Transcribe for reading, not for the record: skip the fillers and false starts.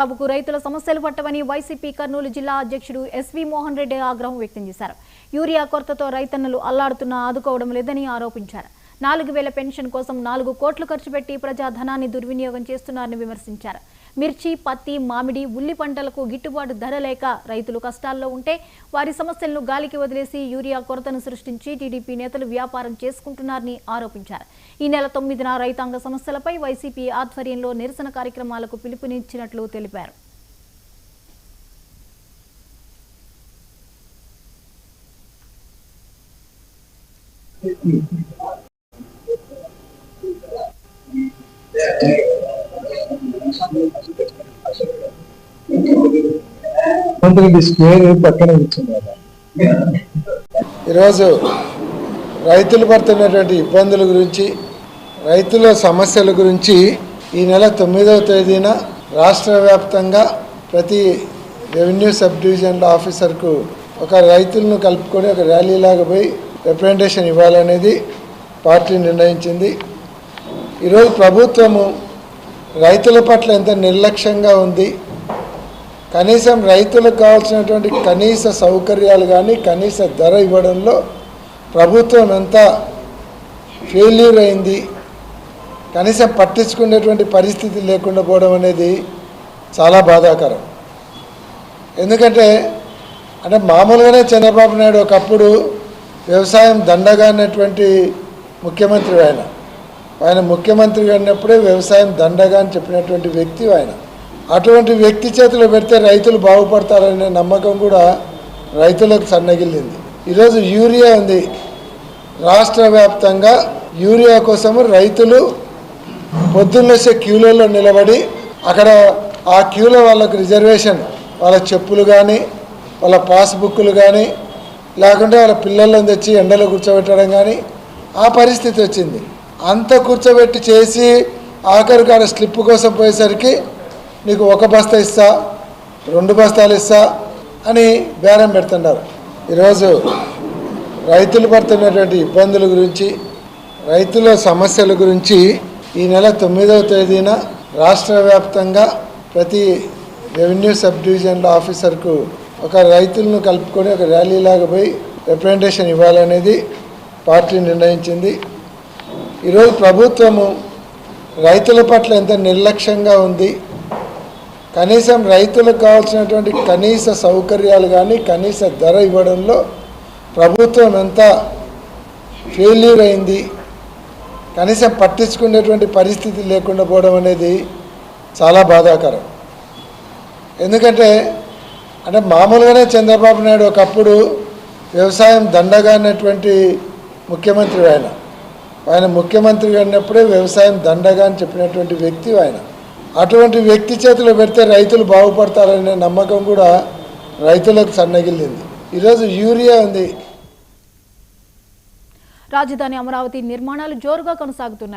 బాబుకు రైతుల సమస్యలు పట్టవని వైసీపీ కర్నూలు జిల్లా అధ్యక్షుడు ఎస్వి మోహన్ రెడ్డి ఆగ్రహం వ్యక్తం చేశారు. యూరియా కొరతతో రైతన్నలు అల్లాడుతున్నా ఆదుకోవడం లేదని ఆరోపించారు. 4000 పెన్షన్ కోసం 4 కోట్లు ఖర్చు పెట్టి ప్రజాధనాన్ని దుర్వినియోగం చేస్తున్నారని విమర్శించారు. మిర్చి, పత్తి, మామిడి, ఉల్లి పంటలకు గిట్టుబాటు ధర లేక రైతులు కష్టాల్లో ఉంటే వారి సమస్యలను గాలికి వదిలేసి యూరియా కొరతను సృష్టించి టీడీపీ నేతలు వ్యాపారం చేసుకుంటున్నారని ఆరోపించారు. ఈ నెల 9న రైతాంగ సమస్యలపై వైసీపీ ఆధ్వర్యంలో నిరసన కార్యక్రమాలకు పిలుపునిచ్చినట్లు తెలిపారు. ఈరోజు రైతులు పడుతున్నటువంటి ఇబ్బందుల గురించి, రైతుల సమస్యల గురించి ఈ నెల 9వ తేదీన రాష్ట్ర వ్యాప్తంగా ప్రతి రెవెన్యూ సబ్ డివిజన్ల ఆఫీసర్కు ఒక రైతులను కలుపుకొని ఒక ర్యాలీలాగా పోయి రిప్రజెంటేషన్ ఇవ్వాలనేది పార్టీ నిర్ణయించింది. ఈరోజు ప్రభుత్వము రైతుల పట్ల ఎంత నిర్లక్ష్యంగా ఉంది, కనీసం రైతులకు కావాల్సినటువంటి కనీస సౌకర్యాలు కానీ కనీస ధర ఇవ్వడంలో ప్రభుత్వం ఎంత ఫెయిల్యూర్ అయింది, కనీసం పట్టించుకునేటువంటి పరిస్థితి లేకుండా పోవడం అనేది చాలా బాధాకరం. ఎందుకంటే మామూలుగానే చంద్రబాబు నాయుడు ఒకప్పుడు వ్యవసాయం దండగా అన్నటువంటి ముఖ్యమంత్రి ఆయన ముఖ్యమంత్రిగా ఉన్నప్పుడే వ్యవసాయం దండగా అని చెప్పినటువంటి వ్యక్తి ఆయన. అటువంటి వ్యక్తి చేతిలో పెడితే రైతులు బాగుపడతారనే నమ్మకం కూడా రైతులకు సన్నగిల్లింది. ఈరోజు యూరియా ఉంది, రాష్ట్ర వ్యాప్తంగా యూరియా కోసము రైతులు పొద్దున్నేసే క్యూలలో నిలబడి అక్కడ ఆ క్యూలో వాళ్ళకు రిజర్వేషన్, వాళ్ళ చెప్పులు కానీ వాళ్ళ పాస్బుక్లు కానీ లేకుంటే వాళ్ళ పిల్లలను తెచ్చి ఎండలో కూర్చోబెట్టడం కానీ ఆ పరిస్థితి వచ్చింది. అంత కూర్చోబెట్టి చేసి ఆఖరికి ఆడ స్లిప్ కోసం పోయేసరికి నీకు 1 బస్తా ఇస్తా, 2 బస్తాలు ఇస్తా అని బేరం పెడుతున్నారు. ఈరోజు రైతులు పడుతున్నటువంటి ఇబ్బందుల గురించి, రైతుల సమస్యల గురించి ఈ నెల 9వ తేదీన రాష్ట్ర వ్యాప్తంగా ప్రతి రెవెన్యూ సబ్ డివిజన్ల ఆఫీసర్కు ఒక రైతులను కలుపుకొని ఒక ర్యాలీలాగా పోయి రిప్రజెంటేషన్ ఇవ్వాలనేది పార్టీ నిర్ణయించింది. ఈరోజు ప్రభుత్వము రైతుల పట్ల ఎంత నిర్లక్ష్యంగా ఉంది, కనీసం రైతులకు కావాల్సినటువంటి కనీస సౌకర్యాలు కానీ కనీస ధర ఇవ్వడంలో ప్రభుత్వం ఎంత ఫెయిల్యూర్ అయింది, కనీసం పట్టించుకునేటువంటి పరిస్థితి లేకుండా పోవడం అనేది చాలా బాధాకరం. ఎందుకంటే మామూలుగానే చంద్రబాబు నాయుడు ఒకప్పుడు వ్యవసాయం దండగా అన్నటువంటి ముఖ్యమంత్రి ఆయన ముఖ్యమంత్రిగా ఉన్నప్పుడే వ్యవసాయం దండగా అని చెప్పినటువంటి వ్యక్తి ఆయన. అటువంటి వ్యక్తి చేతిలో పెడితే రైతులు బాగుపడతారనే నమ్మకం కూడా రైతులకు సన్నగిల్లింది. ఈరోజు యూరియా ఉంది. రాజధాని అమరావతి నిర్మాణాలు జోరుగా కొనసాగుతున్నాయి.